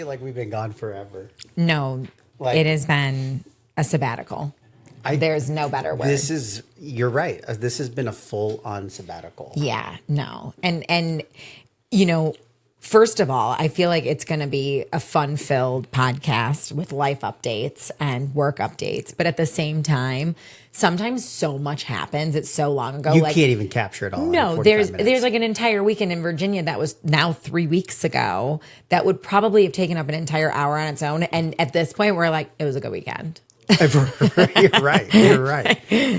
feel like we've been gone forever. No, it has been a sabbatical. There's no better word. You're right. This has been a full-on sabbatical. Yeah, no. And first of all, I feel like it's going to be a fun-filled podcast with life updates and work updates. But at the same time, sometimes so much happens. It's so long ago. You can't even capture it all. No, there's like an entire weekend in Virginia that was now 3 weeks ago that would probably have taken up an entire hour on its own. And at this point, we're like, it was a good weekend. You're right.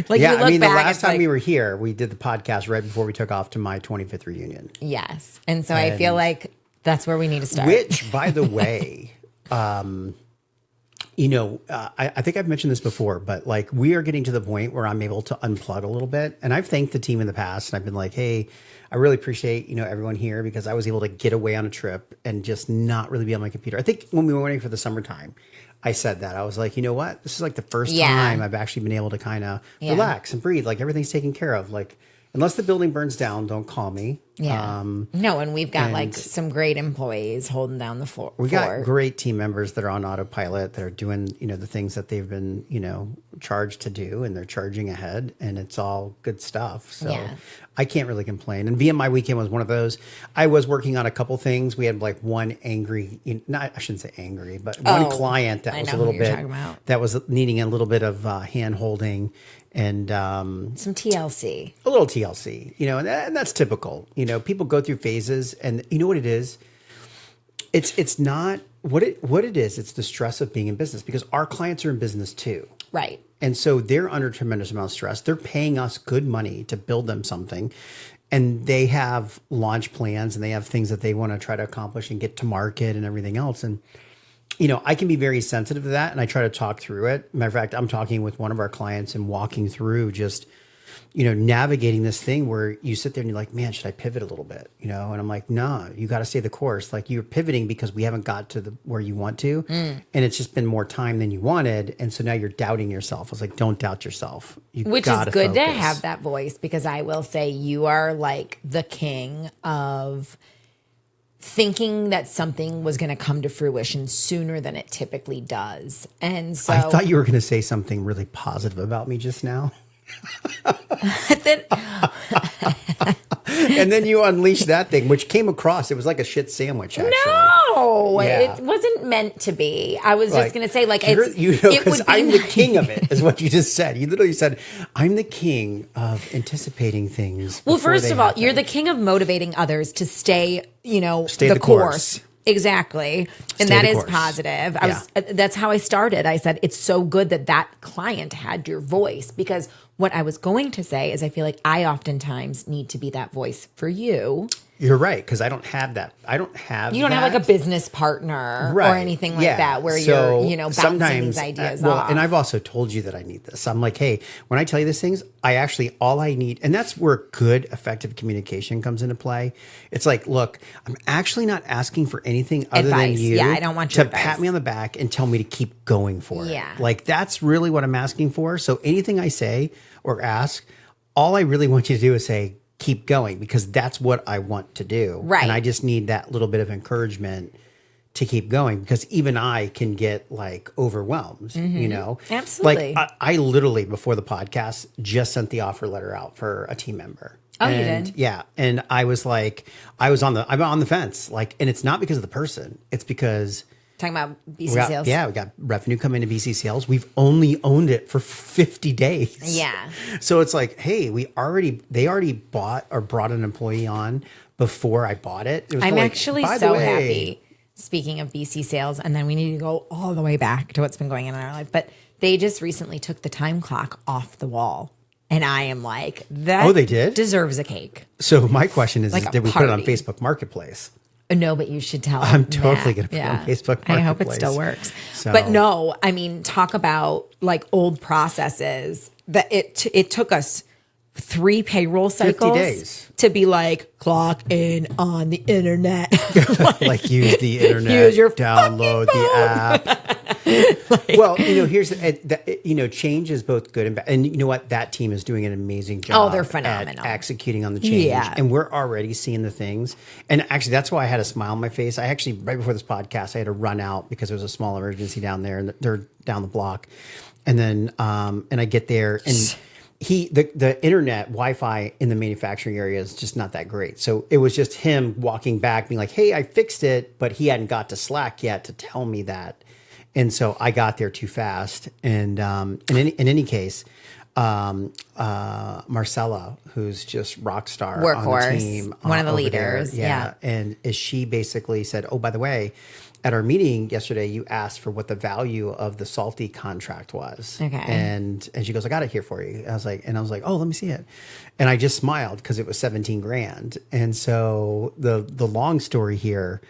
Like, yeah, the last time we were here, we did the podcast right before we took off to my 25th reunion. Yes. And so I feel like that's where we need to start. Which, by the way, I think I've mentioned this before, but like we are getting to the point where I'm able to unplug a little bit. And I've thanked the team in the past, and I've been like, hey, I really appreciate, everyone here, because I was able to get away on a trip and just not really be on my computer. I think when we were waiting for the summertime, I said that. I was like, you know what? This is like the first time I've actually been able to kind of relax and breathe. Like everything's taken care of. Like, unless the building burns down, don't call me. Yeah. No, and we've got like some great employees holding down the floor. We got great team members that are on autopilot, that are doing, the things that they've been, charged to do, and they're charging ahead, and it's all good stuff. So I can't really complain. And VMI weekend was one of those. I was working on a couple things. We had like one angry, I shouldn't say angry, but one client that was a little bit, that was needing a little bit of hand holding. And some TLC. A little TLC, and that's typical. People go through phases, and you know what it is? It's not what it is. It's the stress of being in business, because our clients are in business too. Right. And so they're under a tremendous amount of stress. They're paying us good money to build them something. And they have launch plans, and they have things that they want to try to accomplish and get to market and everything else. And I can be very sensitive to that, and I try to talk through it. Matter of fact, I'm talking with one of our clients and walking through just, navigating this thing where you sit there and you're like, man, should I pivot a little bit? And I'm like, nah, you got to stay the course. Like, you're pivoting because we haven't got to where you want to. And it's just been more time than you wanted. And so now you're doubting yourself. I was like, don't doubt yourself. Which is good to have that voice, because I will say you are like the king of thinking that something was going to come to fruition sooner than it typically does. And so I thought you were going to say something really positive about me just now. And then you unleashed that thing, which came across. It was like a shit sandwich, actually. No, it wasn't meant to be. I was just going to say, like, because I'm the king of it, is what you just said. You literally said, I'm the king of anticipating things. Well, first of all, you're the king of motivating others to stay the course. Exactly. And that is positive. That's how I started. I said, it's so good that client had your voice, because what I was going to say is I feel like I oftentimes need to be that voice for you. You're right, because I don't have that. You don't have like a business partner or anything like that where you're, bouncing these ideas off. And I've also told you that I need this. I'm like, hey, when I tell you these things, all I need, and that's where good, effective communication comes into play. It's like, look, I'm actually not asking for anything other than you. Yeah, I don't want your advice. Pat me on the back and tell me to keep going for it. Yeah. Like, that's really what I'm asking for. So anything I say or ask, all I really want you to do is say, keep going, because that's what I want to do. Right. And I just need that little bit of encouragement to keep going, because even I can get like overwhelmed, Absolutely. Like I literally, before the podcast, just sent the offer letter out for a team member. Oh, you did? Yeah. And I was like, I'm on the fence. Like, and it's not because of the person. It's because talking about BC sales. Yeah, we got revenue coming to BC sales. We've only owned it for 50 days. Yeah. So it's like, hey, they already bought or brought an employee on before I bought it. I'm actually so happy. Speaking of BC sales, and then we need to go all the way back to what's been going on in our life. But they just recently took the time clock off the wall. And I am like, that they did? Deserves a cake. So my question is did we put it on Facebook Marketplace? No, but you should tell I'm totally going to put it on Facebook Marketplace. I hope it still works. But no, I mean, talk about like old processes that it took us 3 payroll cycles 50 days to be like, clock in on the internet. like use the internet, use your download the app. Well, here's change is both good and bad. And you know what? That team is doing an amazing job. Oh, they're phenomenal at executing on the change. Yeah. And we're already seeing the things. And actually, that's why I had a smile on my face. I actually, right before this podcast, I had to run out because there was a small emergency down there, and they're down the block. And then, and I get there, and the internet Wi-Fi in the manufacturing area is just not that great. So it was just him walking back, being like, "Hey, I fixed it," but he hadn't got to Slack yet to tell me that. And so I got there too fast. And in any case, Marcella, who's just rock star workhorse, on the team, one of the over leaders, there, yeah. And she basically said, "Oh, by the way, at our meeting yesterday, you asked for what the value of the Salty contract was." Okay. And she goes, "I got it here for you." I was like, "Oh, let me see it." And I just smiled because it was 17 grand. And so the long story here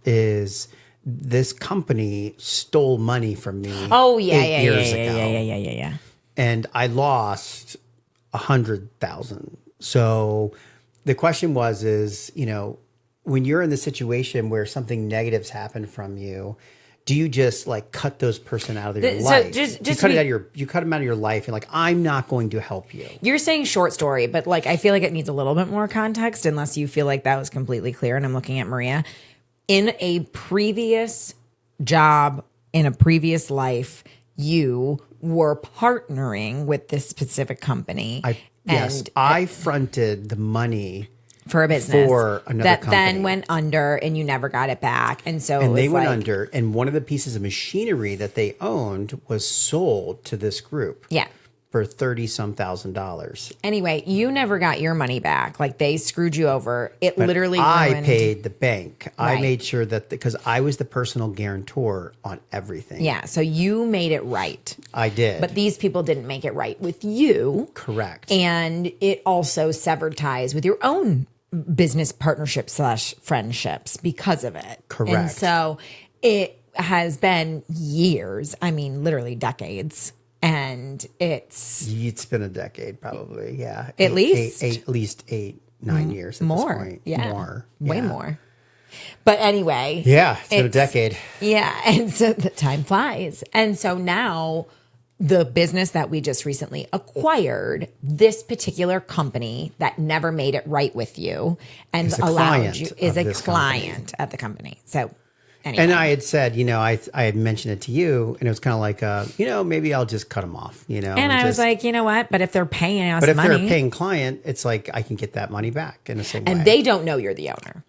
is this company stole money from me. Oh yeah, 8 years ago. Yeah. And I lost 100,000. So the question is, when you're in the situation where something negative's happened from you, do you just like cut those person out of your life? You cut them out of your life and like, I'm not going to help you. You're saying short story, but like, I feel like it needs a little bit more context unless you feel like that was completely clear. And I'm looking at Maria. In a previous job, in a previous life, you were partnering with this specific company. I fronted the money for a business for another that company. Then went under and you never got it back. And so they went under, and one of the pieces of machinery that they owned was sold to this group. Yeah. For $30-some thousand. Anyway, you never got your money back. Like they screwed you over. It literally I ruined. paid the bank. Right. I made sure that because I was the personal guarantor on everything. Yeah, so you made it right. I did. But these people didn't make it right with you. Correct. And it also severed ties with your own business partnership / friendships because of it. Correct. And so it has been years. I mean, literally decades. And it's been a decade, probably. Yeah. At least 9 years. At more. This point. Yeah. More. Way more. But anyway. Yeah. It's been a decade. Yeah. And so the time flies. And so now the business that we just recently acquired, this particular company that never made it right with you and allowed you is a client at the company. So anyway. And I had said, I had mentioned it to you, and it was kind of like, maybe I'll just cut them off, And I was like, you know what? But if they're paying us money. But if they're a paying client, it's like I can get that money back in the same way. And they don't know you're the owner.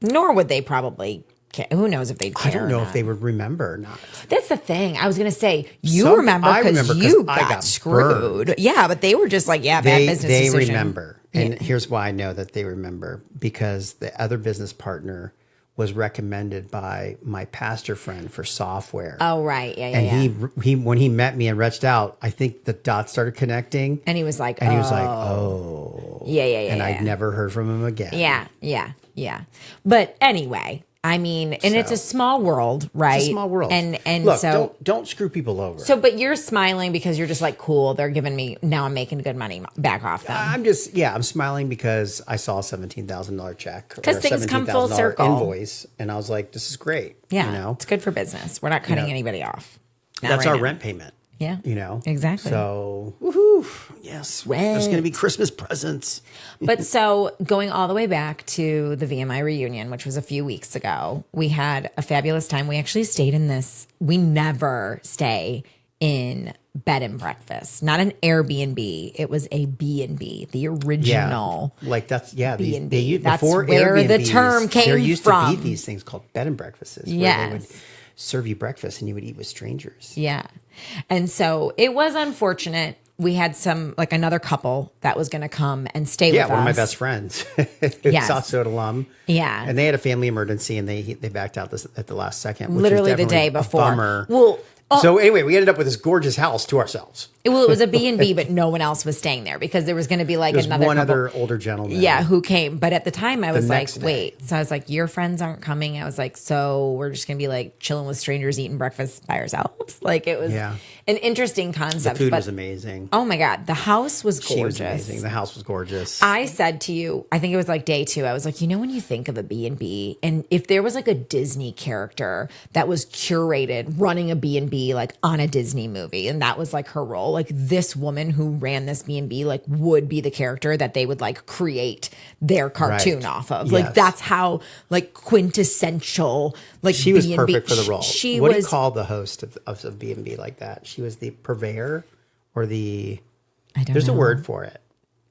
Nor would they probably care. Who knows if they'd care? I don't know if they would remember or not. That's the thing. I was going to say, remember because you got screwed. Burned. Yeah, but they were just like, bad business decision. They remember. And here's why I know that they remember. Because the other business partner was recommended by my pastor friend for software. Oh, right. Yeah. And he when he met me and reached out, I think the dots started connecting. And he was like, oh. Yeah. And I'd never heard from him again. Yeah. But anyway, I mean, and it's a small world, right? It's a small world. And look, so don't screw people over. So, but you're smiling because you're just like, cool, they're giving me, now I'm making good money back off them. I'm smiling because I saw a $17,000 check. Because things come full circle. Invoice. And I was like, this is great. Yeah. It's good for business. We're not cutting anybody off. That's our rent payment. Yeah. Exactly. So, woohoo. Yes. There's going to be Christmas presents. But so going all the way back to the VMI reunion, which was a few weeks ago, we had a fabulous time. We actually stayed in this. We never stay in bed and breakfast, not an Airbnb. It was a B&B, the original. Yeah. Like that's, B&B. That's before where Airbnbs, the term came from. There used to be these things called bed and breakfasts where they would serve you breakfast and you would eat with strangers. Yeah. And so it was unfortunate. We had another couple that was going to come and stay with us. Yeah, one of my best friends. South Soda alum. Yeah. And they had a family emergency and they backed out at the last second. Which literally the day before. A bummer. Well, So anyway, we ended up with this gorgeous house to ourselves. Well, it was a B&B, but no one else was staying there because there was going to be like another one other older gentleman. Yeah, who came. But at the time, I was like, next day. wait. So I was like, your friends aren't coming. I was like, so we're just going to be like chilling with strangers, eating breakfast by ourselves. Like it was an interesting concept. The food was amazing. Oh my God. The house was gorgeous. She was amazing. The house was gorgeous. I said to you, I think it was like day 2, I was like, when you think of a B&B, and if there was like a Disney character that was curated running a B&B like on a Disney movie, and that was like her role, like this woman who ran this B&B like would be the character that they would like create their cartoon off of. Like that's how like quintessential like she was B&B. Perfect for the role. She what was, do you call the host of B&B like that? She was the purveyor or the there's a word for it.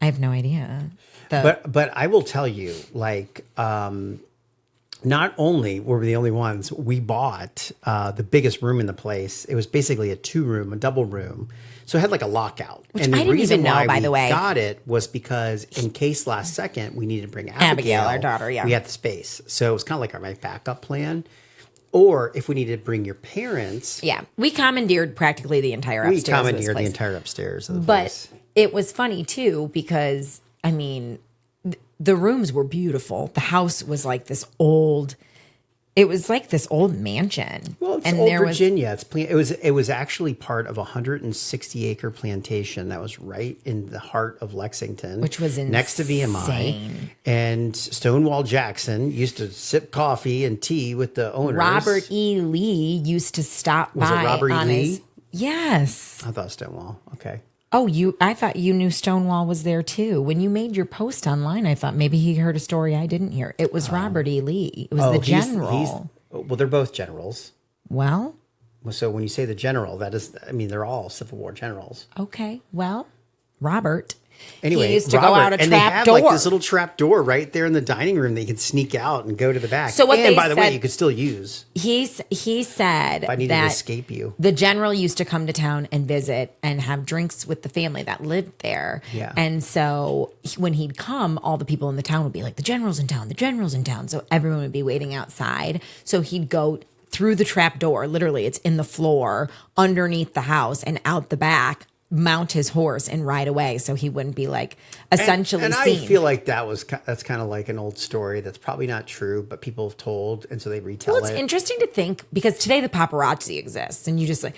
I have no idea. But I will tell you, like, not only were we the only ones, we bought the biggest room in the place. It was basically a 2-room, a double room. So it had like a lockout. Which and the I didn't reason even know, why by the way. Got it was because in case last second we needed to bring Abigail, our daughter, we had the space. So it was kind of like my backup plan. Or if we needed to bring your parents. Yeah, we commandeered practically the entire upstairs. We commandeered the entire upstairs of the place. But it was funny too because, I mean, the rooms were beautiful. The house was like this old... It was like this old mansion. Well, it's old Virginia. It was actually part of a 160-acre plantation that was right in the heart of Lexington, which was insane. Next to VMI. And Stonewall Jackson used to sip coffee and tea with the owners. Robert E. Lee used to stop by. Was it Robert E. Lee? Yes. I thought Stonewall. Okay. Oh, I thought you knew Stonewall was there too. When you made your post online, I thought maybe he heard a story I didn't hear. It was Robert E. Lee. It was the general. Well, they're both generals. Well, so when you say the general, that is, I mean, they're all Civil War generals. Okay. Well, Robert. Anyway, he used to go out a and trap they have door. Like this little trap door right there in the dining room that you can sneak out and go to the back. So what and they by the said, way, you could still use. He said if I needed that to escape you. The general used to come to town and visit and have drinks with the family that lived there. Yeah. And so when he'd come, all the people in the town would be like, the general's in town, the general's in town. So everyone would be waiting outside. So he'd go through the trap door. Literally, it's in the floor underneath the house and out the back, mount his horse and ride away so he wouldn't be like essentially and seen. I feel like that's kind of like an old story that's probably not true, but people have told, and so they retell it. Well, it's interesting to think because today the paparazzi exists, and you just like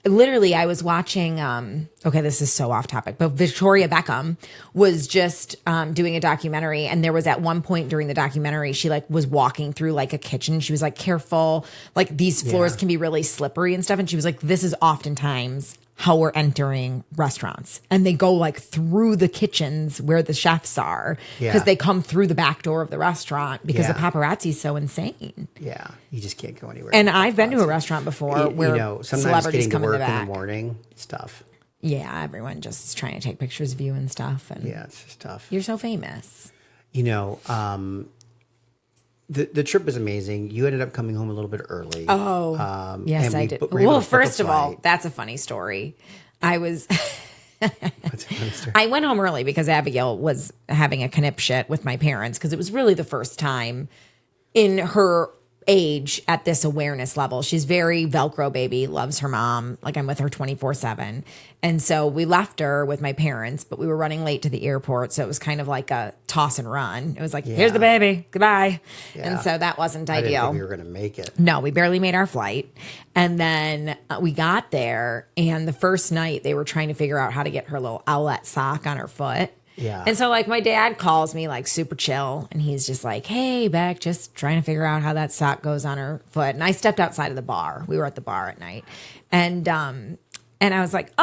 literally I was watching okay, this is so off topic, but Victoria Beckham was just doing a documentary, and there was at one point during the documentary she like was walking through like a kitchen. She was like, careful, like these floors can be really slippery and stuff, and she was like, this is oftentimes how we're entering restaurants, and they go like through the kitchens where the chefs are because they come through the back door of the restaurant because the paparazzi is so insane. Yeah, you just can't go anywhere. And I've been to a restaurant before where sometimes celebrities getting come to work in the back. in the morning, it's tough. Yeah, everyone just is trying to take pictures of you and stuff. And it's just tough. You're so famous. The trip was amazing. You ended up coming home a little bit early. Oh, yes, I did. Well, first of all, that's a funny story. What's a funny story? I went home early because Abigail was having a conniption with my parents because it was really the first time in her age at this awareness level. She's very Velcro baby, loves her mom. Like I'm with her 24/7. And so we left her with my parents, but we were running late to the airport. So it was kind of like a toss and run. It was like, here's the baby, goodbye. Yeah. And so that wasn't ideal. I didn't think we were going to make it. No, we barely made our flight. And then we got there, and the first night they were trying to figure out how to get her little owlet sock on her foot. Yeah. And so like my dad calls me like super chill, and he's just like, hey, Beck, just trying to figure out how that sock goes on her foot. And I stepped outside of the bar. We were at the bar at night. And I was like,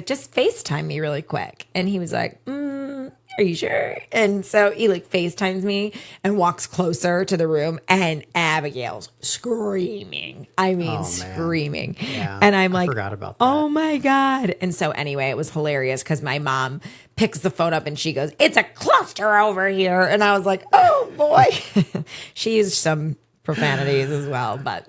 just FaceTime me really quick. And he was like, are you sure? And so he like FaceTimes me and walks closer to the room, and Abigail's screaming. I mean, screaming. Yeah, and I'm like, I forgot about that. Oh my God. And so anyway, it was hilarious because my mom picks the phone up and she goes, it's a cluster over here. And I was like, oh boy. She used some profanities as well, but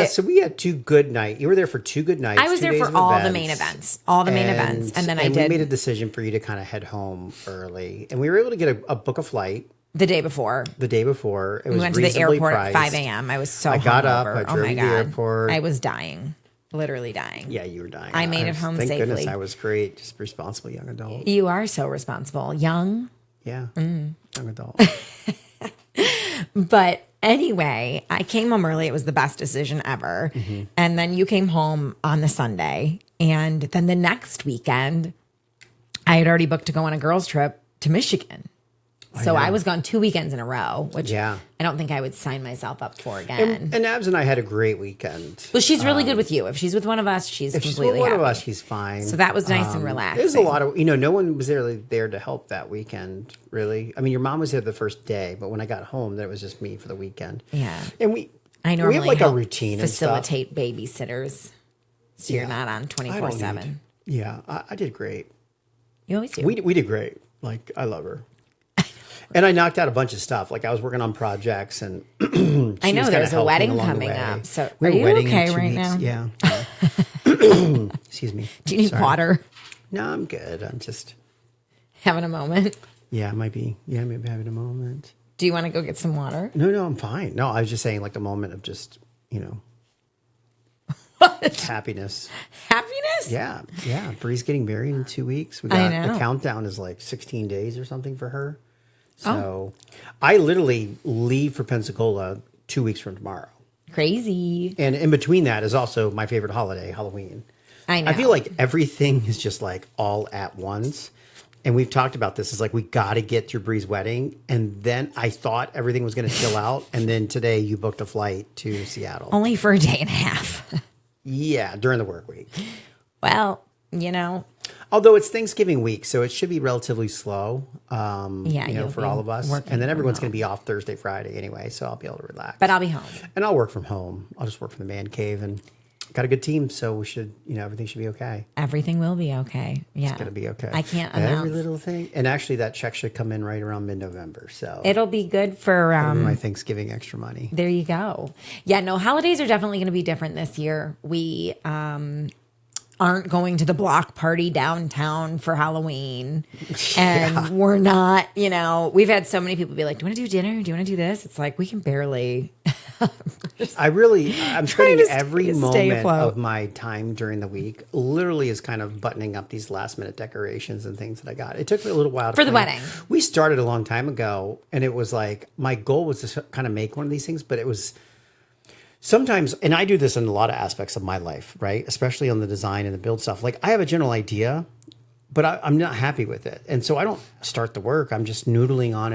so we had 2 good nights. You were there for 2 good nights. I was there for all the main events, and then we made a decision for you to kind of head home early, and we were able to get a book a flight the day before. It was we went to the airport at 5 a.m. I was so I got hungover. up, I drove to the airport. I was dying. literally dying. Yeah, you were dying. I made it home thank safely. Goodness I was great. Just responsible young adult. You are so responsible. Young. Yeah. Young adult. But anyway, I came home early. It was the best decision ever. And then you came home on the Sunday. And then the next weekend, I had already booked to go on a girls' trip to Michigan. So I was gone 2 weekends in a row, which I don't think I would sign myself up for again. And Abs and I had a great weekend. Well, she's really good with you. If she's with one of us, she's completely one happy. of us, she's fine. So that was nice and relaxing. There's a lot of, no one was really there to help that weekend, really. I mean, your mom was there the first day, but when I got home, then it was just me for the weekend. Yeah. And I normally have like a help routine facilitate babysitters, so you're not on 24/7. Yeah, I did great. You always do. We did great. Like, I love her. And I knocked out a bunch of stuff. Like, I was working on projects, and I know there's a wedding coming up. So are you okay right now? Yeah. Excuse me. Do you need water? No, I'm good. I'm just having a moment. Yeah, I might be. Yeah, maybe having a moment. Do you want to go get some water? No, I'm fine. No, I was just saying, like, a moment of just, What? Happiness. Happiness? Yeah. Bree's getting married in 2 weeks. We got the countdown is like 16 days or something for her. So I literally leave for Pensacola 2 weeks from tomorrow. Crazy. And in between that is also my favorite holiday, Halloween. I know. I feel like everything is just like all at once. And we've talked about this. It's like, we got to get through Bree's wedding. And then I thought everything was going to chill out. And then today you booked a flight to Seattle. Only for a day and a half. Yeah, during the work week. Well, Although it's Thanksgiving week, so it should be relatively slow, for all of us. And then everyone's going to be off Thursday, Friday anyway, so I'll be able to relax. But I'll be home. And I'll work from home. I'll just work from the man cave, and got a good team, so we should, everything should be okay. Everything will be okay. Yeah. It's going to be okay. I can't announce. Every little thing. And actually, that check should come in right around mid-November, so. It'll be good for my Thanksgiving extra money. There you go. Yeah, no, holidays are definitely going to be different this year. We aren't going to the block party downtown for Halloween. And we're not, we've had so many people be like, do you want to do dinner? Do you want to do this? It's like, we can barely. I'm spending every moment of my time during the week literally is kind of buttoning up these last minute decorations and things that I got. It took me a little while to for the wedding. We started a long time ago, and it was like, my goal was to kind of make one of these things, but it was sometimes, and I do this in a lot of aspects of my life, right? Especially on the design and the build stuff. Like, I have a general idea, but I'm not happy with it. And so I don't start the work. I'm just noodling on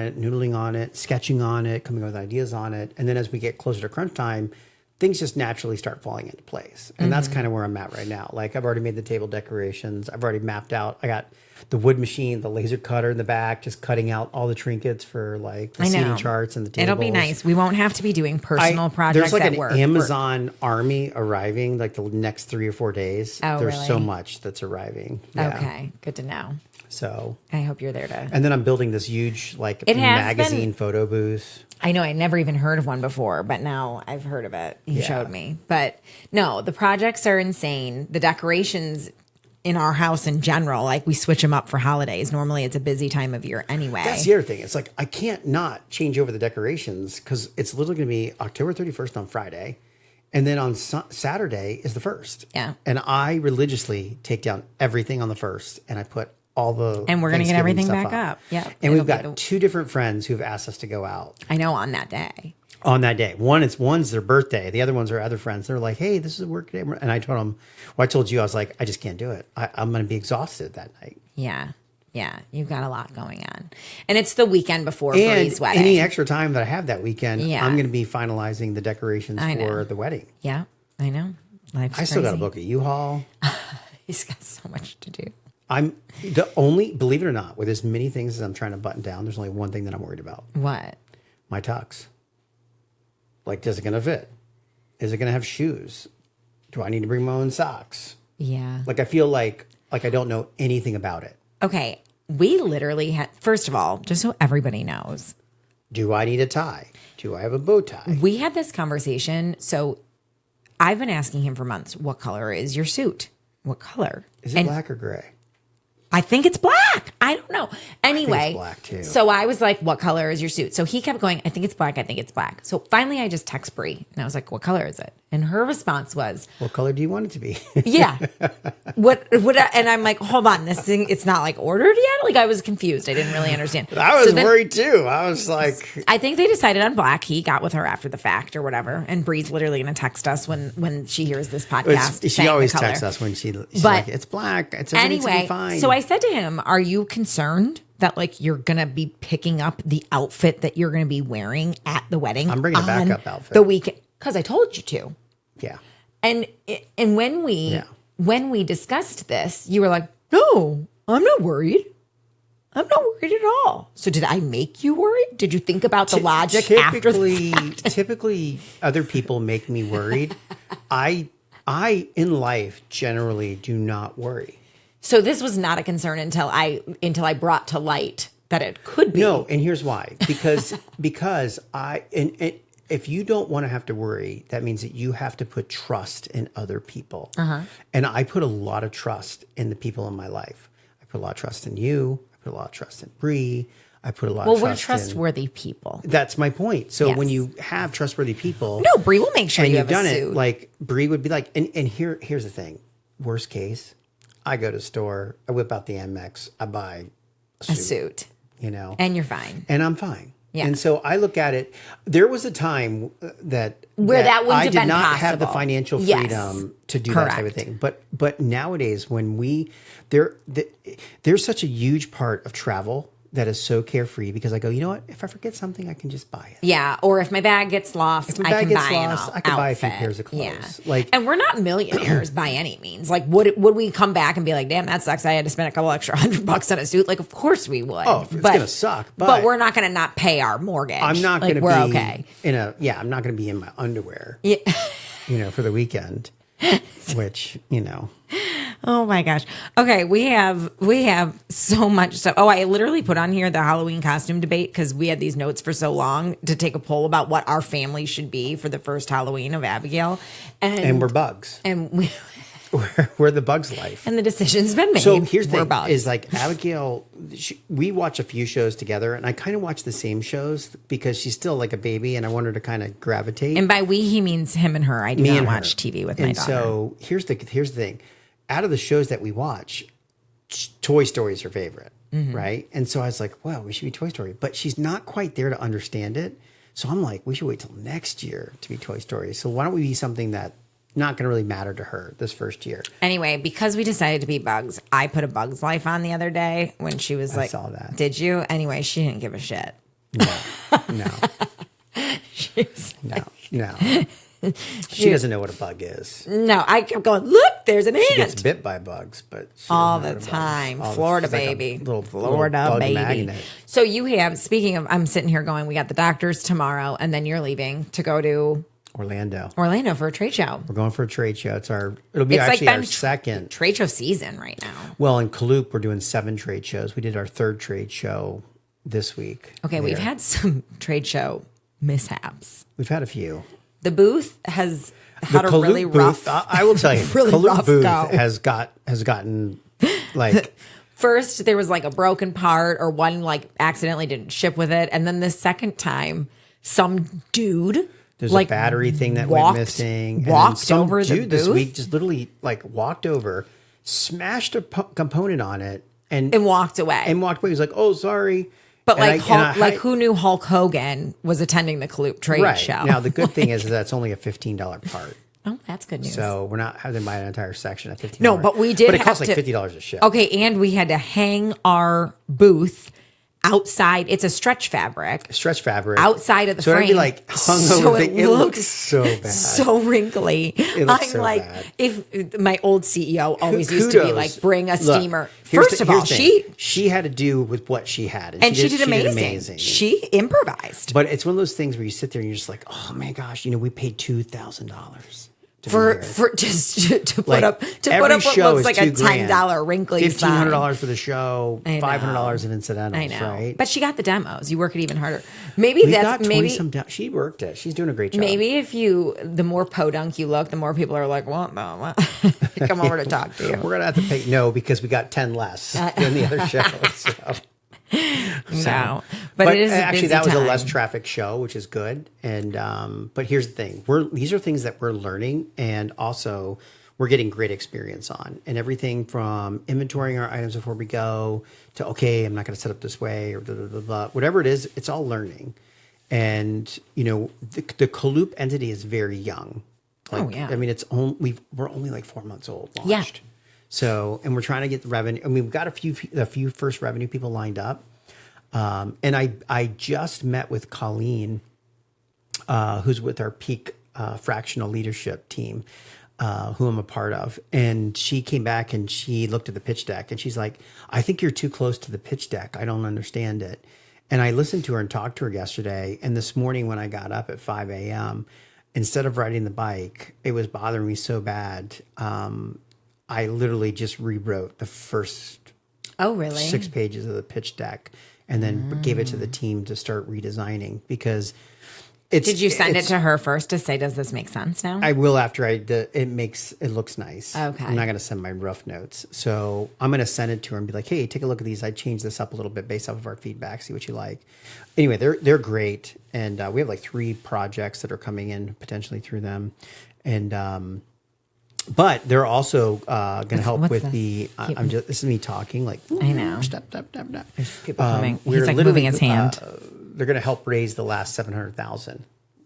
it, sketching on it, coming up with ideas on it. And then as we get closer to crunch time, things just naturally start falling into place. And that's kind of where I'm at right now. Like, I've already made the table decorations. I've already mapped out. I got the wood machine, the laser cutter in the back, just cutting out all the trinkets for like the seating charts and the tables. It'll be nice. We won't have to be doing personal projects. There's like at an work. Amazon army arriving like the next 3 or 4 days. Oh, There's really? so much that's arriving. Yeah. Okay, good to know. So I hope you're there to. And then I'm building this huge magazine photo booth. I know I never even heard of one before, but now I've heard of it. You showed me. But no, the projects are insane. The decorations in our house in general, like, we switch them up for holidays. Normally it's a busy time of year anyway. That's the other thing. It's like, I can't not change over the decorations because it's literally going to be October 31st on Friday. And then on Saturday is the 1st. Yeah. And I religiously take down everything on the 1st, and I put all the and we're going to get everything back up. Yeah. And we've got 2 different friends who've asked us to go out. I know, on that day. On that day. One's their birthday. The other ones are other friends. They're like, hey, this is a work day. And I told them, I told you, I was like, I just can't do it. I'm going to be exhausted that night. Yeah. Yeah. You've got a lot going on. And it's the weekend before Bree's wedding. Any extra time that I have that weekend, I'm going to be finalizing the decorations for the wedding. Yeah. I know. Life's I still got to book a U-Haul. He's got so much to do. Believe it or not, with as many things as I'm trying to button down, there's only one thing that I'm worried about. What? My tux. Like, is it going to fit? Is it going to have shoes? Do I need to bring my own socks? Yeah. Like, I feel like I don't know anything about it. Okay. We literally had, first of all, just so everybody knows. Do I need a tie? Do I have a bow tie? We had this conversation. So I've been asking him for months, what color is your suit? What color? Is it black or gray? I think it's black. I don't know. Anyway, it's black too. So I was like, what color is your suit? So he kept going, I think it's black. I think it's black. So finally I just text Bree and I was like, what color is it? And her response was, what color do you want it to be? yeah. And I'm like, hold on, this thing, it's not like ordered yet? Like I was confused. I didn't really understand. I was worried too. I was like, I think they decided on black. He got with her after the fact or whatever. And Bree's literally going to text us when she hears this podcast. She always texts us when she's like, it's black. It's anyway, fine. So I said to him, are you concerned that like you're going to be picking up the outfit that you're going to be wearing at the wedding? I'm bringing a backup outfit. The weekend. Because I told you to. Yeah. And when we discussed this, you were like, no, I'm not worried. I'm not worried at all. So did I make you worried? Did you think about the logic after the fact? Typically, other people make me worried. I in life generally do not worry. So this was not a concern until I brought to light that it could be. No, and here's why. Because if you don't want to have to worry, that means that you have to put trust in other people. And I put a lot of trust in the people in my life. I put a lot of trust in you. I put a lot of trust in Bree. I put a lot of trust in... Well, we're trustworthy people. That's my point. So when you have trustworthy people... No, Bree will make sure you have a suit. Like, Bree would be like... And here's the thing. Worst case, I go to the store, I whip out the Amex, I buy a suit. You know? And you're fine. And I'm fine. Yeah. And so I look at it. There was a time where that wouldn't have been possible. I did not have the financial freedom to do that type of thing. But nowadays, when there's such a huge part of travel that is so carefree because I go, you know what? If I forget something, I can just buy it. Yeah. Or if my bag gets lost, I can buy a few pairs of clothes. Yeah. Like, and we're not millionaires by any means. Like, would we come back and be like, damn, that sucks. I had to spend a couple extra $100 on a suit. Like, of course we would. Oh, it's going to suck. But we're not going to not pay our mortgage. I'm not going to be okay. I'm not going to be in my underwear. Yeah. For the weekend, which, Oh my gosh. Okay, we have so much stuff. Oh, I literally put on here the Halloween costume debate because we had these notes for so long to take a poll about what our family should be for the first Halloween of Abigail. And we're bugs. And we're the bugs life. And the decision's been made. So here's the thing is like Abigail, we watch a few shows together and I kind of watch the same shows because she's still like a baby and I want her to kind of gravitate. And by we, he means him and her. I do not watch TV with my daughter. So here's the thing. Out of the shows that we watch, Toy Story is her favorite, right? And so I was like, well, we should be Toy Story. But she's not quite there to understand it. So I'm like, we should wait till next year to be Toy Story. So why don't we be something that not going to really matter to her this first year? Anyway, because we decided to be Bugs, I put a Bug's Life on the other day when she was like, I saw that. Did you? Anyway, she didn't give a shit. No. No. She doesn't know what a bug is. No, I kept going, look, there's an ant. She gets bit by bugs, but all the time. Florida baby. Like Florida baby. Magnet. So you have, speaking of, I'm sitting here going, we got the doctors tomorrow, and then you're leaving to go to Orlando for a trade show. We're going for a trade show. It'll be actually our second trade show season right now. Well, in Kalup, we're doing 7 trade shows. We did our 3rd trade show this week. Okay, we've had some trade show mishaps. We've had a few. The booth has had a really rough. I will tell you, really the rough booth go. has gotten like. First, there was like a broken part, or one like accidentally didn't ship with it, and then the second time, some dude. There's like a battery thing that went missing. Walked over the dude booth this week just literally like walked over, smashed a component on it, and walked away. He was like, "Oh, sorry." But who knew Hulk Hogan was attending the Kalup trade show? Now the good thing is that's only a $15 part. Oh, that's good news. So we're not having to buy an entire section at $15. No, but we did. But it costs like $50 a ship. Okay, and we had to hang our booth outside. It's a stretch fabric. Outside of the frame. So it'd be like hung over. It looks so bad. So wrinkly. I'm so like, bad. If my old CEO always used to be like, bring a steamer. First of all, she had to do with what she had. And she did amazing. She improvised. But it's one of those things where you sit there and you're just like, oh my gosh, we paid $2,000 for just to put up what looks like a $10 wrinkly sign. $1,500 for the show, $500 of incidentals. I know, right? But she got the demos. You work it even harder. She worked it. She's doing a great job. Maybe the more podunk you look, the more people are like, "What? No, come over to talk to you." We're gonna have to pay because we got 10 less than the other show. No, but it is actually that was time. a less traffic show, which is good. And but here's the thing: these are things that we're learning, and also we're getting great experience on, and everything from inventorying our items before we go to I'm not going to set up this way or blah, blah, blah, blah. Whatever it is, it's all learning. And the Kaloop entity is very young. I mean, we're only like 4 months old launched. Yeah. So, and we're trying to get the revenue. I mean, we've got a few first revenue people lined up. And I just met with Colleen, who's with our peak fractional leadership team, who I'm a part of. And she came back and she looked at the pitch deck and she's like, I think you're too close to the pitch deck. I don't understand it. And I listened to her and talked to her yesterday. And this morning when I got up at 5 a.m., instead of riding the bike, it was bothering me so bad. I literally just rewrote the first 6 pages of the pitch deck and then gave it to the team to start redesigning because Did you send it to her first to say, does this make sense now? I will after it looks nice. Okay. I'm not going to send my rough notes. So I'm going to send it to her and be like, hey, take a look at these. I changed this up a little bit based off of our feedback. See what you like. Anyway, they're great. And we have like 3 projects that are coming in potentially through them. And, but they're also going to help with this is me talking like, I know. Step. There's people coming. He's like moving his hand. They're going to help raise the last 700,000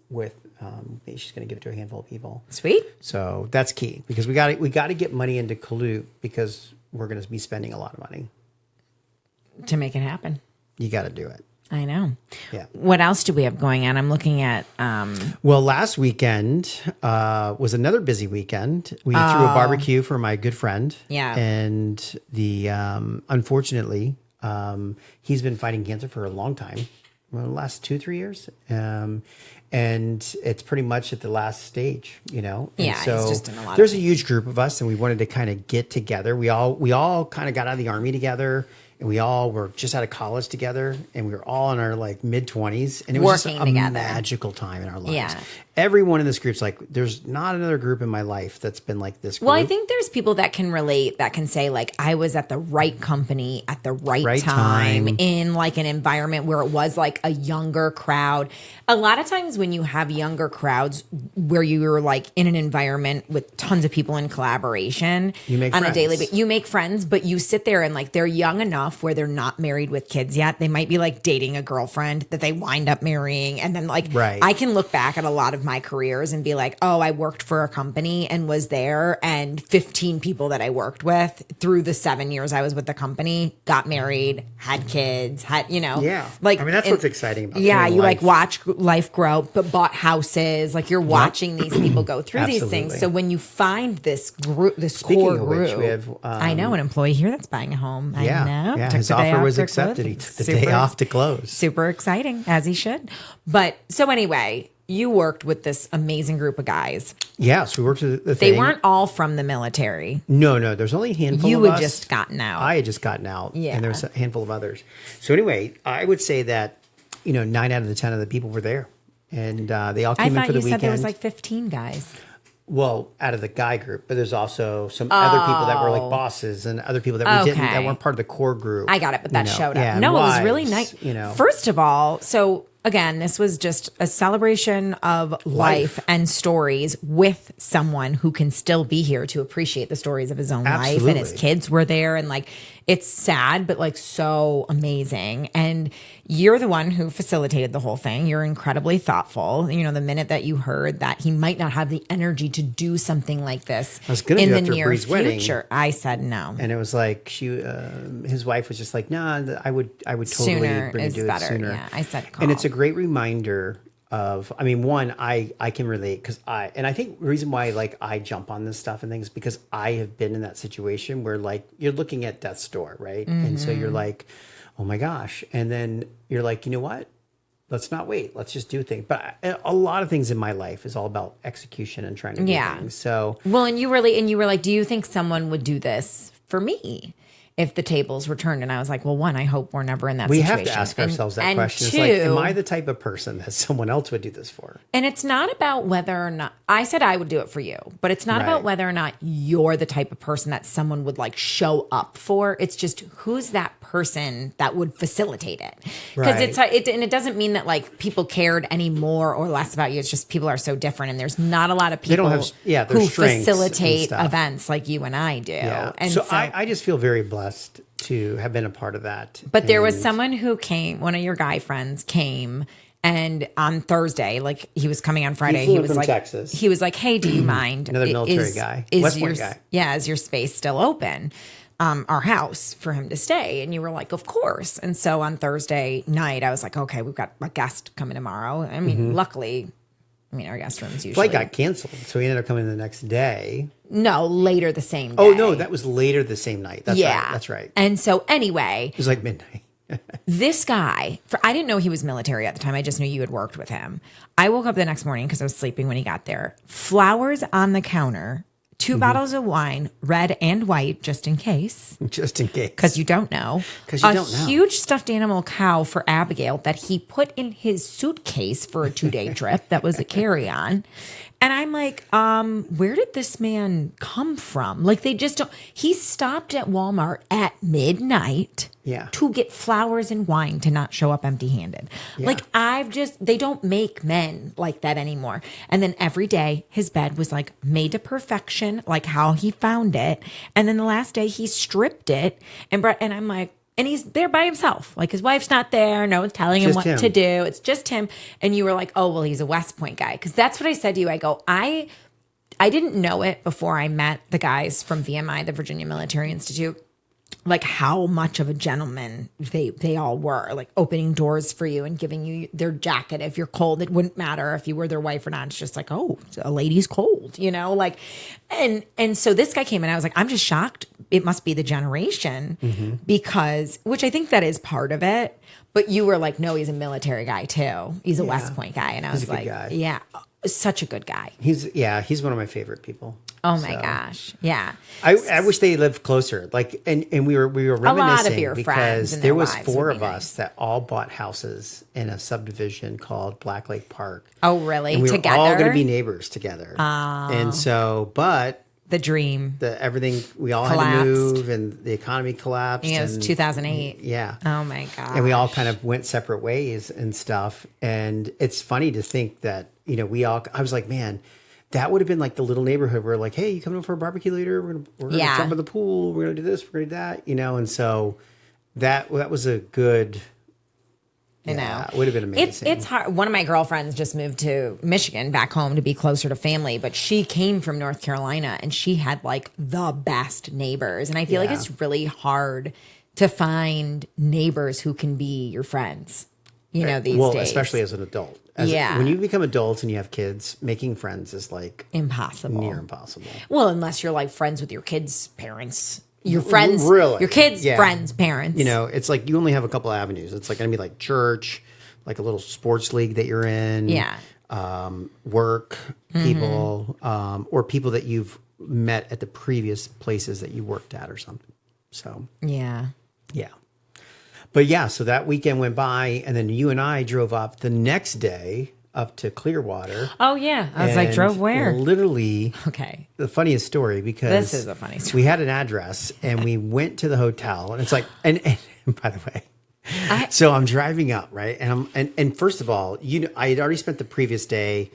with, she's going to give it to a handful of people. Sweet. So that's key because we got to get money into Kaloop because we're going to be spending a lot of money to make it happen. You got to do it. I know. Yeah. What else do we have going on? I'm looking at. Well, last weekend was another busy weekend. We threw a barbecue for my good friend. Yeah. And the unfortunately, he's been fighting cancer for a long time. Well, the last 2-3 years. And it's pretty much at the last stage, And yeah. so it's just in a lot there's a huge group of us and we wanted to kind of get together. We all kind of got out of the Army together. And we all were just out of college together, and we were all in our like mid-20s, and it was just a magical time in our lives. Yeah. Everyone in this group's like, there's not another group in my life that's been like this group. Well, I think there's people that can relate, that can say like, I was at the right company at the right time in like an environment where it was like a younger crowd. A lot of times when you have younger crowds where you're like in an environment with tons of people in collaboration on a daily basis, you make friends, but you sit there and like they're young enough where they're not married with kids yet. They might be like dating a girlfriend that they wind up marrying. And then like, I can look back at a lot of my careers and be like, oh, I worked for a company and was there, and 15 people that I worked with through the 7 years I was with the company got married, had kids, like, I mean, that's what's exciting about you like watch life grow, but bought houses, like you're watching these people go through these things. So when you find this group, this core group, we have, I know an employee here that's buying a home. I know. Yeah, his offer was accepted. He took the day off to close. Super exciting, as he should. But so anyway, you worked with this amazing group of guys. Yes, we worked with the thing. They weren't all from the military. No. There's only a handful of us. You had just gotten out. I had just gotten out. Yeah. And there was a handful of others. So anyway, I would say that, 9 out of the 10 of the people were there. And they all came in for the weekend. I thought you said there was like 15 guys. Well, out of the guy group, but there's also some other people that were like bosses and other people that that weren't part of the core group. I got it, but that showed up. Yeah, no, it was really nice. First of all, so again, this was just a celebration of life and stories with someone who can still be here to appreciate the stories of his own life, and his kids were there, and like it's sad, but like so amazing. And you're the one who facilitated the whole thing. You're incredibly thoughtful. The minute that you heard that he might not have the energy to do something like this in the near future, I said no. And it was like his wife was just like, "Nah, I would totally sooner bring is do better." it sooner. Yeah, I said call. And it's a great reminder of, I mean, one, I can relate because I think the reason why like I jump on this stuff and things because I have been in that situation where like you're looking at death's door, right? Mm-hmm. And so you're like, oh my gosh. And then you're like, you know what? Let's not wait. Let's just do things. But a lot of things in my life is all about execution and trying to do things. So, well, and you were like, do you think someone would do this for me if the tables were turned? And I was like, well, one, I hope we're never in that situation. We have to ask ourselves that question. It's like, am I the type of person that someone else would do this for? And it's not about whether or not, I said I would do it for you, but it's not about whether or not you're the type of person that someone would like show up for. It's just who's that person that would facilitate it. Because and it doesn't mean that like people cared any more or less about you. It's just people are so different, and there's not a lot of people who facilitate events like you and I do. Yeah. And so I just feel very blessed to have been a part of that. But there was someone who came, one of your guy friends came, and on Thursday, like he was coming on Friday, he was like, Texas. He was like, hey, do you mind? Another military guy. West Point guy. Yeah, is your space still open? Our house for him to stay. And you were like, of course. And so on Thursday night, I was like, okay, we've got a guest coming tomorrow. I mean, luckily, our guest room's usually. Flight got canceled, so he ended up coming the next day. No, later the same day. Oh, no, that was later the same night. That's right. That's right. And so anyway. It was like midnight. This guy, I didn't know he was military at the time. I just knew you had worked with him. I woke up the next morning because I was sleeping when he got there. Flowers on the counter. 2 bottles of wine, red and white, just in case. Just in case. Because you don't know. Because you don't know. A huge stuffed animal cow for Abigail that he put in his suitcase for a 2-day trip that was a carry-on. And I'm like, where did this man come from? Like, they just don't. He stopped at Walmart at midnight to get flowers and wine to not show up empty-handed. Yeah. Like, they don't make men like that anymore. And then every day, his bed was like made to perfection, like how he found it. And then the last day, he stripped it. And I'm like, and he's there by himself. Like, his wife's not there. No one's telling him what to do. It's just him. And you were like, oh, well, he's a West Point guy. Because that's what I said to you. I go, I didn't know it before I met the guys from VMI, the Virginia Military Institute, like how much of a gentleman they all were, like opening doors for you and giving you their jacket. If you're cold, it wouldn't matter if you were their wife or not. It's just like, oh, a lady's cold, like, and so this guy came in, I was like, I'm just shocked. It must be the generation because, which I think that is part of it. But you were like, no, he's a military guy too. He's a West Point guy. And I was like, yeah, such a good guy. He's one of my favorite people. Oh my gosh. Yeah. I wish they lived closer. Like, and we were reminiscing a lot of your because there was 4 of us that all bought houses in a subdivision called Black Lake Park. Oh, really? And we together? were all going to be neighbors together. And so, but the dream, everything, we all collapsed. Had to move, and the economy collapsed. Yeah, it was 2008. Yeah. Oh my gosh. And we all kind of went separate ways and stuff. And it's funny to think that, I was like, man, that would have been like the little neighborhood where like, hey, you coming over for a barbecue later? We're gonna jump in the pool. We're gonna do this. We're gonna do that. And so that was a good. It would have been amazing. It's hard. One of my girlfriends just moved to Michigan back home to be closer to family, but she came from North Carolina and she had like the best neighbors. And I feel like it's really hard to find neighbors who can be your friends. These days. Especially as an adult. When you become adults and you have kids, making friends is like impossible. Near impossible. Well, unless you're like friends with your kids' parents. Your friends, really? Your kids' friends' parents. It's like you only have a couple of avenues. It's like going to be like church, like a little sports league that you're in. Yeah. Work people, or people that you've met at the previous places that you worked at or something. So. Yeah. Yeah. But so that weekend went by, and then you and I drove up the next day up to Clearwater. Oh, yeah. I was like, drove where? Literally. Okay. The funniest story, because this is a funny story. We had an address, and we went to the hotel, and it's like, and by the way, so I'm driving up, right? And first of all, I had already spent the previous day,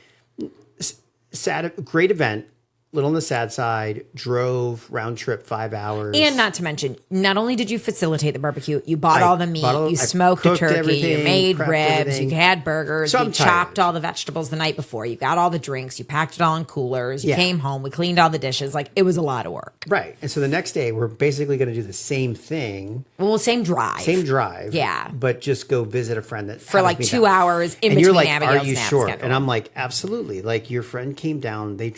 great event. Little on the sad side, drove round trip 5 hours. And not to mention, not only did you facilitate the barbecue, you bought all the meat, you smoked a turkey, you made ribs, you had burgers, you chopped all the vegetables the night before, you got all the drinks, you packed it all in coolers, you came home, we cleaned all the dishes. Like, it was a lot of work. Right. And so the next day, we're basically going to do the same thing. Well, same drive. Yeah. But just go visit a friend that for like 2 hours in between Abigail's are you nap sure? schedule. And I'm like, absolutely. Like, your friend came down, they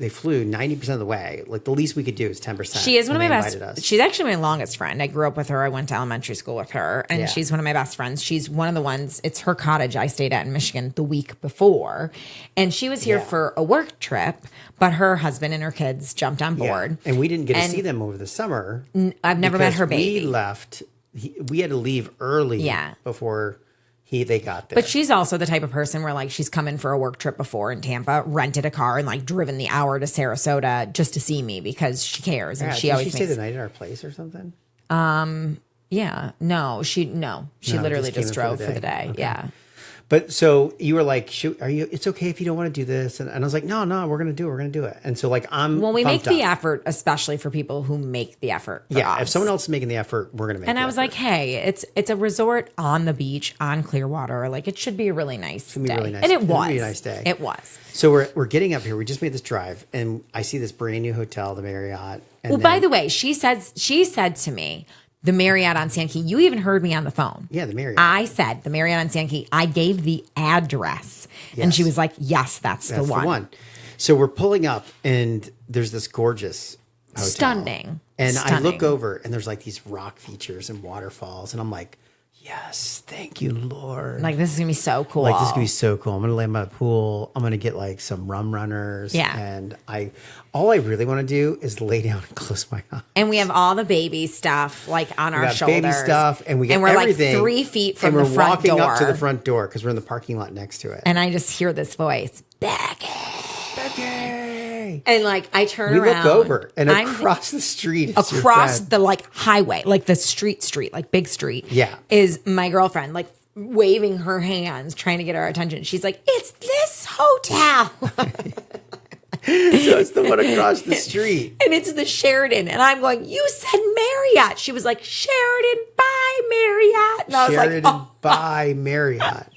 flew flew 90% of the way. Like the least we could do is 10%. She is one of my best. She's actually my longest friend. I grew up with her. I went to elementary school with her, and she's one of my best friends. She's one of the ones. It's her cottage I stayed at in Michigan the week before, and she was here for a work trip. But her husband and her kids jumped on board, and we didn't get to see them over the summer. I've never met her baby. We left. We had to leave early. Before. They got there. But she's also the type of person where like she's come in for a work trip before in Tampa, rented a car and like driven the hour to Sarasota just to see me because she cares and she always stay the night at our place or something. She literally just drove for the day. Okay. Yeah. But so you were like, it's okay if you don't want to do this. And I was like, no, we're going to do it. We're going to do it. And so like, we make the effort, especially for people who make the effort. For us. If someone else is making the effort, we're going to make And I was like, hey, it's a resort on the beach on Clearwater. Like it should be a really nice day. Really nice. And it was. Be a nice day. It was. So we're getting up here. We just made this drive and I see this brand new hotel, the Marriott. And by the way, she said to me, the Marriott on Sand Key. You even heard me on the phone. Yeah, the Marriott. I said the Marriott on Sand Key. I gave the address. Yes. And she was like, yes, that's the one. So we're pulling up and there's this gorgeous hotel. Stunning. And I look over and there's like these rock features and waterfalls. And I'm like, yes, thank you, Lord. Like, this is going to be so cool. Like, this is going to be so cool. I'm going to lay by the pool. I'm going to get like some rum runners. Yeah. And all I really want to do is lay down and close my eyes. And we have all the baby stuff like on our shoulders. Baby stuff. And we're everything. Like 3 feet from the front door. And we're walking up to the front door because we're in the parking lot next to it. And I just hear this voice, Becky. And like I turn around. We look over and across the street. Across the like highway, like the street, like big street. Yeah. Is my girlfriend like waving her hands, trying to get our attention. She's like, it's this hotel. So it's the one across the street. And it's the Sheridan. And I'm going, you said Marriott. She was like, Sheridan by Marriott. And I was Sheridan by Marriott.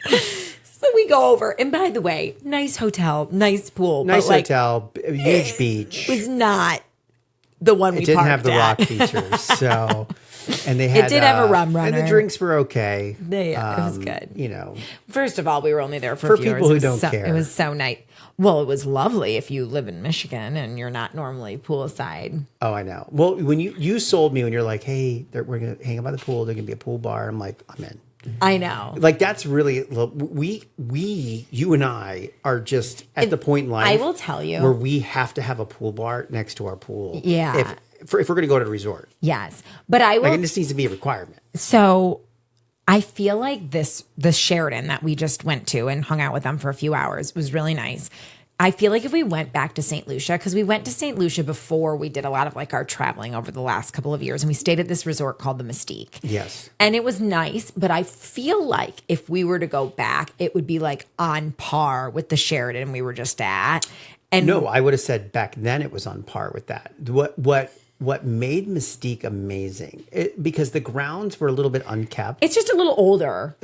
So we go over. And by the way, nice hotel, nice pool. Nice hotel, huge beach. It was not the one we didn't parked have the at. rock features. So, and they had it did have a rum runner. And the drinks were okay. It was good. You know. First of all, we were only there for a few people who don't care. It was so nice. Well, it was lovely if you live in Michigan and you're not normally poolside. Oh, I know. Well, when you sold me when you're like, hey, we're going to hang out by the pool. There's going to be a pool bar. I'm like, I'm in. I know. Like that's really you and I are just at the point in life. I will tell you where we have to have a pool bar next to our pool. Yeah. If we're going to go to a resort. Yes, but I will. Like, this needs to be a requirement. So I feel like the Sheridan that we just went to and hung out with them for a few hours was really nice. I feel like if we went back to St. Lucia, because we went to St. Lucia before we did a lot of like our traveling over the last couple of years, and we stayed at this resort called the Mystique. Yes. And it was nice, but I feel like if we were to go back, it would be like on par with the Sheridan we were just at. And no, I would have said back then it was on par with that. What made Mystique amazing? Because the grounds were a little bit unkept. It's just a little older.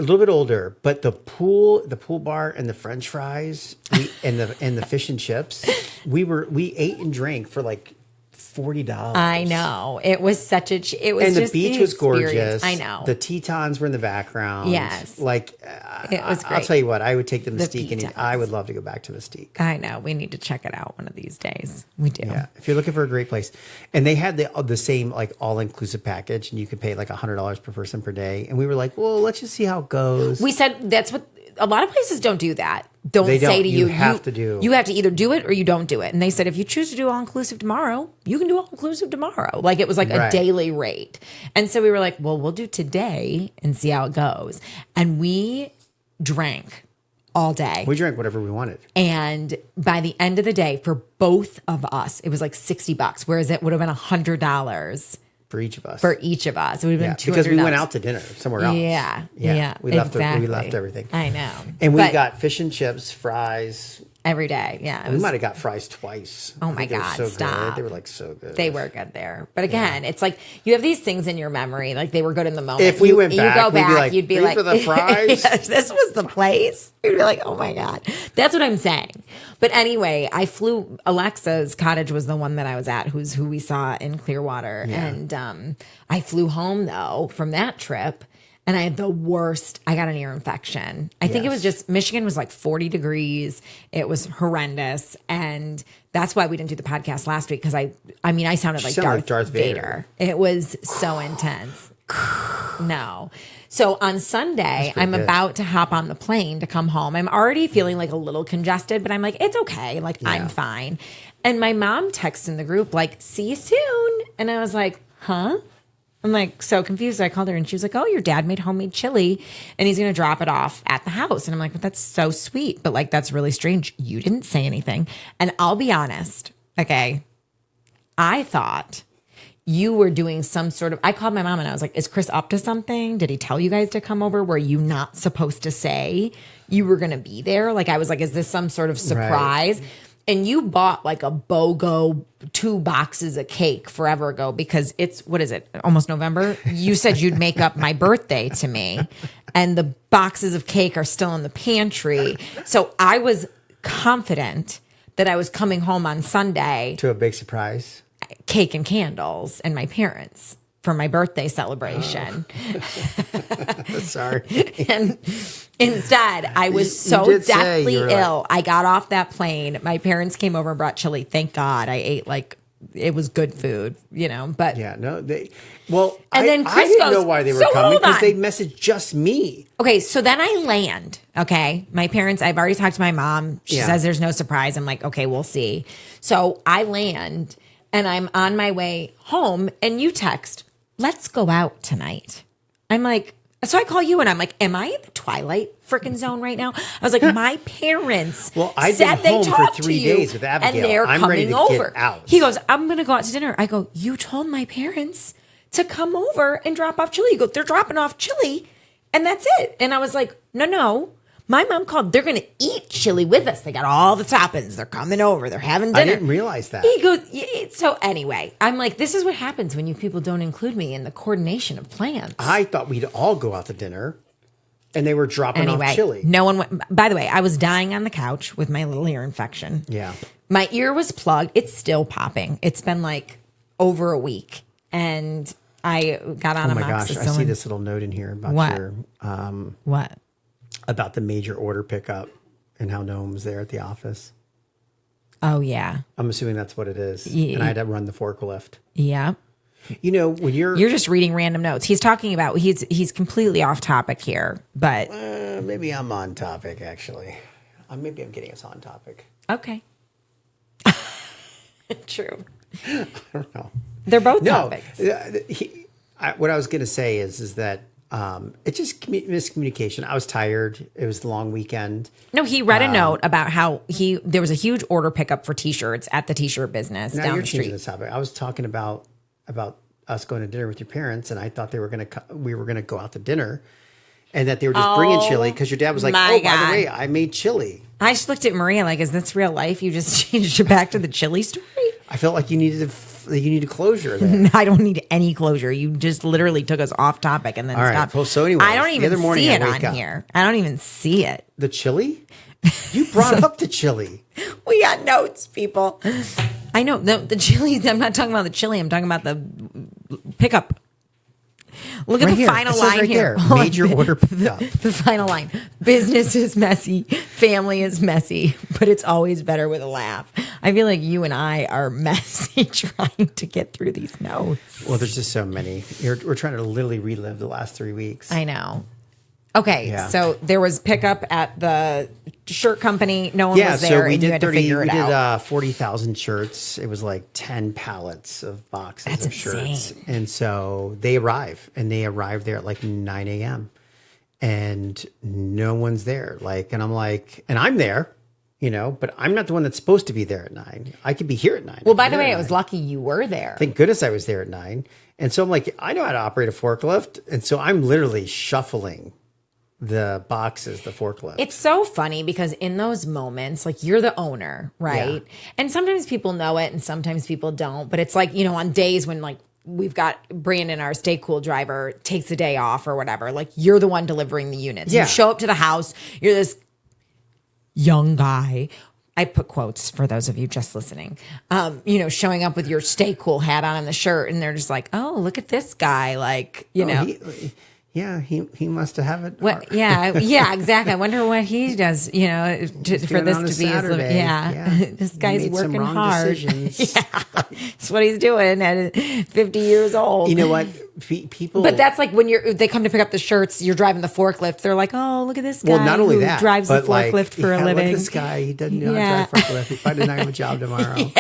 But the pool bar and the French fries and the fish and chips, we ate and drank for like $40. I know. It was such a and the beach was gorgeous. I know. The Tetons were in the background. Yes. Like it was great. I'll tell you what, I would take the Mystique and I would love to go back to Mystique. I know. We need to check it out one of these days. We do. Yeah. If you're looking for a great place. And they had the same like all-inclusive package and you could pay like $100 per person per day. And we were like, well, let's just see how it goes. We said that's what a lot of places don't do that. They don't say to you, you have to either do it or you don't do it. And they said, if you choose to do all inclusive tomorrow, you can do all inclusive tomorrow. Like it was like a daily rate. And so we were like, well, we'll do today and see how it goes. And we drank all day. We drank whatever we wanted. And by the end of the day, for both of us, it was like $60, whereas it would have been $100. For each of us. It would have been $200. Because we went out to dinner somewhere else. Yeah. We left everything. I know. And we got fish and chips, fries. Every day. Yeah. We might have got fries twice. Oh my God. So stop. Good. They were like so good. They were good there. But again, it's like you have these things in your memory. Like they were good in the moment. If we went back, you go back, you'd be like, for the fries? Yes, this was the place. You'd be like, oh my God. That's what I'm saying. But anyway, Alexa's cottage was the one that I was at, who we saw in Clearwater. Yeah. And I flew home though from that trip. and I had the worst. I got an ear infection. I think it was just Michigan was like 40 degrees. It was horrendous. And that's why we didn't do the podcast last week. Cause I sounded like Darth Vader. It was so intense. No. So on Sunday, I'm about to hop on the plane to come home. I'm already feeling like a little congested, but I'm like, it's okay. Like, I'm fine. And my mom texts in the group, like, see you soon. And I was like, huh? I'm like so confused. I called her and she was like, oh, your dad made homemade chili and he's going to drop it off at the house. And I'm like, but that's so sweet. But like, that's really strange. You didn't say anything. And I'll be honest. Okay. I thought you were doing some sort of, I called my mom and I was like, is Chris up to something? Did he tell you guys to come over? Were you not supposed to say you were going to be there? Like, I was like, is this some sort of surprise? Right. And you bought like a BOGO 2 boxes of cake forever ago because it's, what is it? Almost November. You said you'd make up my birthday to me and the boxes of cake are still in the pantry. So I was confident that I was coming home on Sunday. To a big surprise. Cake and candles and my parents for my birthday celebration. Oh. Sorry. And instead, I was so deathly ill. Like, I got off that plane. My parents came over and brought chili. Thank God I ate like it was good food, but yeah, no, and I then Chris didn't know why they were coming because they messaged just me. Okay, so then I land. Okay, my parents. I've already talked to my mom. She says there's no surprise. I'm like, okay, we'll see. So I land. And I'm on my way home and you text, let's go out tonight. I'm like, so I call you and I'm like, am I in the Twilight freaking zone right now? I was like, my parents said they talked to you 3 days with Abigail. And they're I'm ready coming to over. Get out. He goes, I'm going to go out to dinner. I go, you told my parents to come over and drop off chili. You go, they're dropping off chili and that's it. And I was like, no. My mom called. They're going to eat chili with us. They got all the toppings. They're coming over. They're having dinner. I didn't realize that. He goes, so anyway, I'm like, this is what happens when you people don't include me in the coordination of plans. I thought we'd all go out to dinner and they were dropping off chili. No one went. By the way, I was dying on the couch with my little ear infection. Yeah. My ear was plugged. It's still popping. It's been like over a week. And I got on amoxicillin. Oh my gosh, I see this little note in here about your... What? About the major order pickup and how no one was there at the office. Oh, yeah. I'm assuming that's what it is. Yeah. And I had to run the forklift. Yeah. When you're just reading random notes. He's talking about, he's completely off topic here, but. Maybe I'm on topic, actually. Maybe I'm getting us on topic. Okay. True. I don't know. They're both topics. What I was going to say is that it's just miscommunication. I was tired. It was the long weekend. No, he read a note about how there was a huge order pickup for T-shirts at the T-shirt business down the street. This topic. I was talking about us going to dinner with your parents, and I thought we were going to go out to dinner, and that they were just bringing chili because your dad was like, by the way, I made chili. I just looked at Maria like, is this real life? You just changed it back to the chili story? I felt like you needed closure there. I don't need any closure. You just literally took us off topic and then stopped. Right. Well, so anyway, I don't even see it on here. I don't even see it. The chili? You brought up the chili. We got notes, people. I know. No, the chili. I'm not talking about the chili. I'm talking about the pickup. Look at the final line here. Major order pickup. The final line. Business is messy. Family is messy. But it's always better with a laugh. I feel like you and I are messy trying to get through these notes. Well, there's just so many. We're trying to literally relive the last 3 weeks. I know. Okay, so there was pickup at the shirt company. No one was there, and you had to figure it out. We did 40,000 shirts. It was like 10 pallets of boxes of shirts. Insane. And so they arrive, and they arrived there at like 9 a.m. And no one's there. And I'm like, and I'm there, but I'm not the one that's supposed to be there at 9. I could be here at 9. Well, by the way, I was lucky you were there. Thank goodness I was there at 9. And so I'm like, I know how to operate a forklift. And so I'm literally shuffling the boxes, the forklift. It's so funny because in those moments, you're the owner, right? Yeah. And sometimes people know it and sometimes people don't. But it's on days when we've got Brandon, our Stay Cool driver, takes a day off or whatever. You're the one delivering the units. Yeah. You show up to the house. You're this young guy. I put quotes for those of you just listening. Showing up with your Stay Cool hat on and the shirt, and they're just like, "Oh, look at this guy!" Yeah, he must have it. What? Yeah, exactly. I wonder what he does. For this to be his living. Yeah. This guy's working hard. That's what he's doing at 50 years old. You know what? People. But that's like when they come to pick up the shirts. You're driving the forklift. They're like, "Oh, look at this guy." Well, not only that, drives the forklift for a living. Look at this guy. He doesn't know how to drive a forklift. He probably doesn't have a job tomorrow.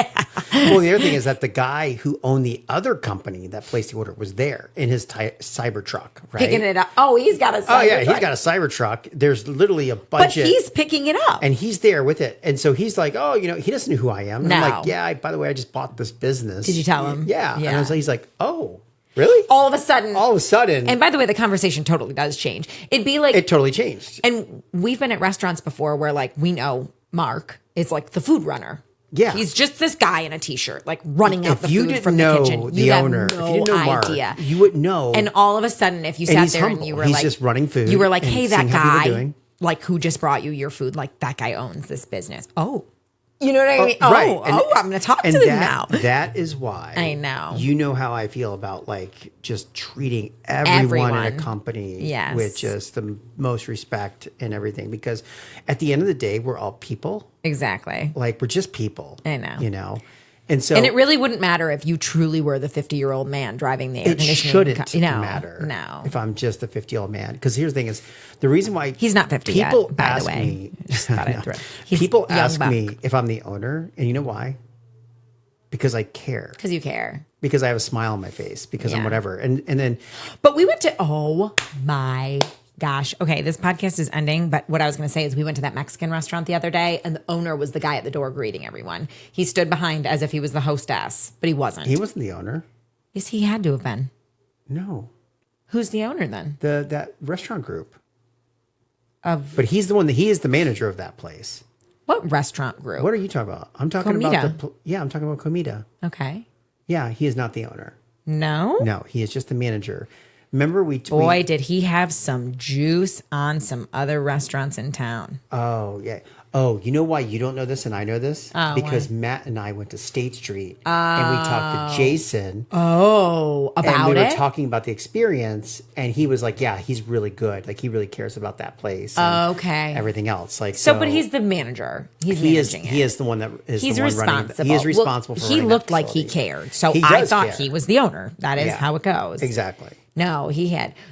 Well, the other thing is that the guy who owned the other company that placed the order was there in his cyber truck, right? Picking it up. Oh, he's got a cyber truck. He's got a cyber truck. There's literally a budget. But he's picking it up. And he's there with it. And so he's like, he doesn't know who I am. And no. I'm like, by the way, I just bought this business. Did you tell him? Yeah. And he's like, oh, really? All of a sudden. And by the way, the conversation totally does change. It'd be like. It totally changed. And we've been at restaurants before where like we know Mark is like the food runner. Yeah. He's just this guy in a t-shirt, like running out the food from the kitchen. The owner, if you didn't know Mark, you wouldn't know. And all of a sudden, if you sat there and you were he's just running food. You were like, hey, that guy, like who just brought you your food, like that guy owns this business. Oh. You know what I mean? Right. I'm going to talk to them now. That is why. I know. You know how I feel about like just treating everyone in a company with just the most respect and everything. Because at the end of the day, we're all people. Exactly. Like we're just people. I know. And it really wouldn't matter if you truly were the 50-year-old man driving the air conditioning. It shouldn't matter. No. If I'm just a 50-year-old man. Because here's the thing is, the reason why... He's not 50 people yet, by ask the way. me, Just thought I'd throw. People ask me if I'm the owner. And you know why? Because I care. Because you care. Because I have a smile on my face. Because I'm whatever. And then... But we went to... Oh, my... Gosh. Okay, this podcast is ending, but what I was going to say is we went to that Mexican restaurant the other day, and the owner was the guy at the door greeting everyone. He stood behind as if he was the hostess, but he wasn't. He wasn't the owner. Yes, he had to have been. No. Who's the owner then? That restaurant group. But he's the one he is the manager of that place. What restaurant group? What are you talking about? I'm talking Comida. about I'm talking about Comida. Okay. Yeah, he is not the owner. No? No, he is just the manager. Remember did he have some juice on some other restaurants in town? Oh, yeah. Oh, you know why you don't know this and I know this? Because why? Matt and I went to State Street and we talked to Jason. Oh, about it? And we were talking about the experience and he was like, yeah, he's really good. Like he really cares about that place. And everything else. Like but he's the manager. He's managing it. He is the one that is He's the one responsible. running. He is responsible for he running looked that like he facility. cared. So I thought he was the owner. That is how it goes. Exactly. No,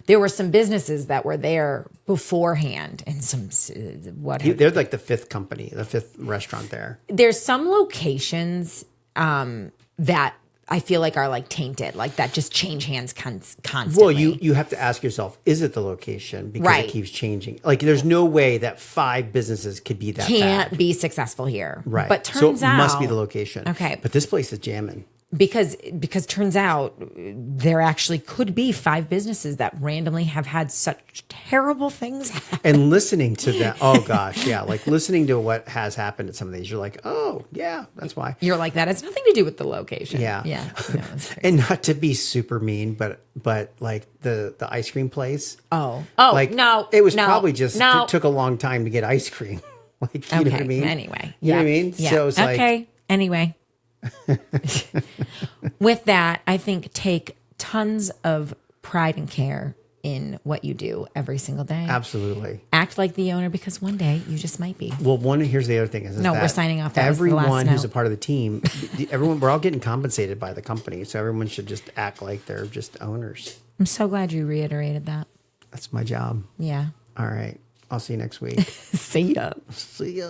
there were some businesses that were there beforehand and they're like the fifth company, the fifth restaurant there. There's some locations that I feel like are like tainted, like that just change hands constantly. Well, you have to ask yourself, is it the location? Because it keeps changing. Like there's no way that 5 businesses could be that can't be successful here. Right. But turns out it must be the location. Okay. But this place is jamming. Because turns out there actually could be 5 businesses that randomly have had such terrible things happen. And listening to that, oh gosh, yeah, like listening to what has happened at some of these, you're like, oh yeah, that's why. You're like, that has nothing to do with the location. Yeah. Yeah. No, and not to be super mean, but like the ice cream place. Oh, like no. It was probably just it took a long time to get ice cream. Like you know what I mean? Anyway. You know what I mean? Yeah. So it's like anyway. With that, I think take tons of pride and care in what you do every single day. Absolutely. Act like the owner because one day you just might be. Well, here's the other thing is we're signing off. That everyone who's a part of the team, we're all getting compensated by the company, so everyone should just act like they're just owners. I'm so glad you reiterated that. That's my job. Yeah. All right. I'll see you next week. See ya. See ya.